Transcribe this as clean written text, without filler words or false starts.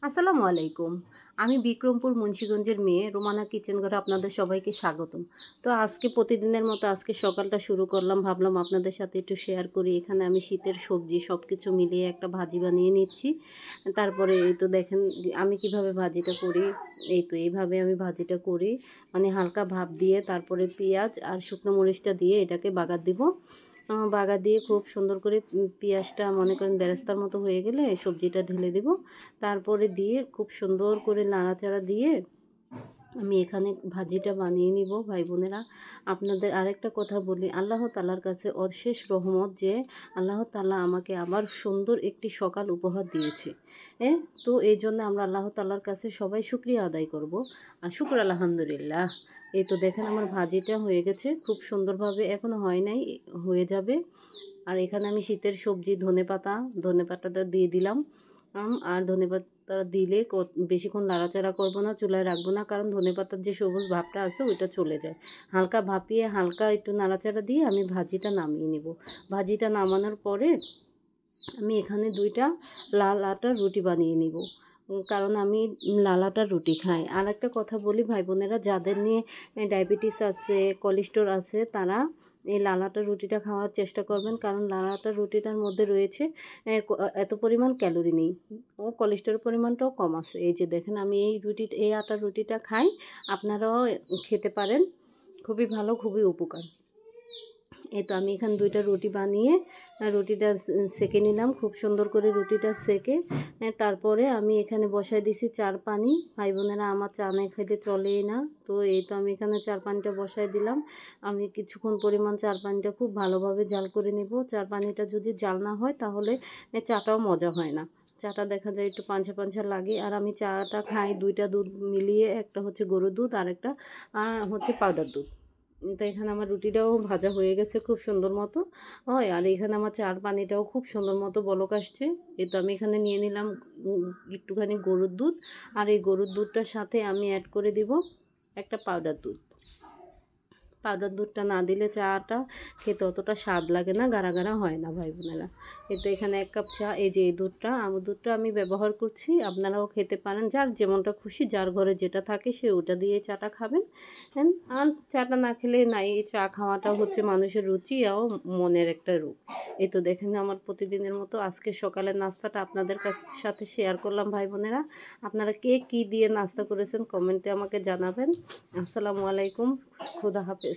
আসসালামু আলাইকুম। আমি বিক্রমপুর মুন্সিগঞ্জের মেয়ে রোমানা কিচেন ঘরে আপনাদের সবাইকে স্বাগতম। তো আজকে প্রতিদিনের মতো আজকে সকালটা শুরু করলাম, ভাবলাম আপনাদের সাথে একটু শেয়ার করি। এখানে আমি শীতের সবজি সব কিছু মিলিয়ে একটা ভাজি বানিয়ে নিচ্ছি। তারপরে এই তো দেখেন আমি কিভাবে ভাজিটা করি। এই তো এইভাবে আমি ভাজিটা করি, মানে হালকা ভাপ দিয়ে তারপরে পেঁয়াজ আর শুকনো মরিচটা দিয়ে এটাকে বাগার দিব। বাগার দিয়ে খুব সুন্দর করে পেঁয়াজটা মনে করেন বেরেস্তার মতো হয়ে গেলে সবজিটা ঢেলে দিব। তারপরে দিয়ে খুব সুন্দর করে নাড়াচাড়া দিয়ে আমি এখানে ভাজিটা বানিয়ে নিব। ভাই বোনেরা, আপনাদের আরেকটা কথা বলি, আল্লাহ তাআলার কাছে অশেষ রহমত যে আল্লাহ তাআলা আমাকে আবার সুন্দর একটি সকাল উপহার দিয়েছে। তো এই জন্য আমরা আল্লাহ তাআলার কাছে সবাই শুকরিয়া আদায় করব। আর শুকর আলহামদুলিল্লাহ। এই তো দেখেন আমার ভাজিটা হয়ে গেছে খুব সুন্দরভাবে, এখনও হয় নাই, হয়ে যাবে। আর এখানে আমি শীতের সবজি ধনেপাতাটা দিয়ে দিলাম। আর ধনেপাতা দিলে বেশিক্ষণ নাড়াচাড়া করব না, চুলায় রাখবো না, কারণ ধনেপাতার যে সবুজ ভাবটা আছে ওইটা চলে যায়। হালকা ভাপিয়ে হালকা একটু নাড়াচাড়া দিয়ে আমি ভাজিটা নামিয়ে নেব। ভাজিটা নামানোর পরে আমি এখানে 2টা লাল আটার রুটি বানিয়ে নিব, কারণ আমি লাল আটার রুটি খাই। আর একটা কথা বলি ভাই বোনেরা, যাদের নিয়ে ডায়াবেটিস আছে, কোলেস্টেরল আছে, তারা এই লাল আটার রুটিটা খাওয়ার চেষ্টা করবেন, কারণ লাল আটার রুটিটার মধ্যে রয়েছে এত পরিমাণ ক্যালোরি নেই ও কোলেস্টেরল পরিমাণটাও কম আছে। এই যে দেখেন আমি এই আটার রুটিটা খাই, আপনারাও খেতে পারেন, খুবই ভালো, খুবই উপকার। এই তো আমি এখানে 2টা রুটি বানিয়ে রুটিটা সেঁকে নিলাম, খুব সুন্দর করে রুটিটা সেঁকে তারপরে আমি এখানে বসাই দিছি চার পানি। ভাই বোনেরা, আমার চা না খেতে চলেই না, তো এই তো আমি এখানে চার পানিটা বসাই দিলাম। আমি কিছুক্ষণ পরিমাণ চার পানিটা খুব ভালোভাবে জাল করে নেব। চার পানিটা যদি জাল না হয় তাহলে চাটাও মজা হয় না, চাটা দেখা যায় একটু পাঞ্ছা পাঞ্ছা লাগে। আর আমি চাটা খাই 2টা দুধ মিলিয়ে, একটা হচ্ছে গরুর দুধ আর একটা হচ্ছে পাউডার দুধ। তো এখানে আমার রুটিটাও ভাজা হয়ে গেছে খুব সুন্দর মতো হয়। আর এখানে আমার চার পানিটাও খুব সুন্দর মতো বলক আসছে। তো আমি এখানে নিয়ে নিলাম একটুখানি গরুর দুধ। আর এই গরুর দুধটার সাথে আমি অ্যাড করে দিব একটা পাউডার দুধ। পাউডার দুধটা না দিলে চাটা খেতে অতটা স্বাদ লাগে না, গাঢ় গাঢ় হয় না ভাই বোনেরা। তো এখানে 1 কাপ চা, এই যে এই দুধটা, আমুল দুধটা আমি ব্যবহার করছি, আপনারাও খেতে পারেন, যার যেমনটা খুশি, যার ঘরে যেটা থাকে সে ওটা দিয়ে চাটা খাবেন। আর চাটা না খেলে নাই, এই চা খাওয়াটা হচ্ছে মানুষের রুচি ও মনের একটা রূপ। এই তো দেখেন আমার প্রতিদিনের মতো আজকে সকালের নাস্তাটা আপনাদের সাথে শেয়ার করলাম ভাই বোনেরা। আপনারা কে কী দিয়ে নাস্তা করেছেন কমেন্টে আমাকে জানাবেন। আসসালামু আলাইকুম, খুদা হাফেজ।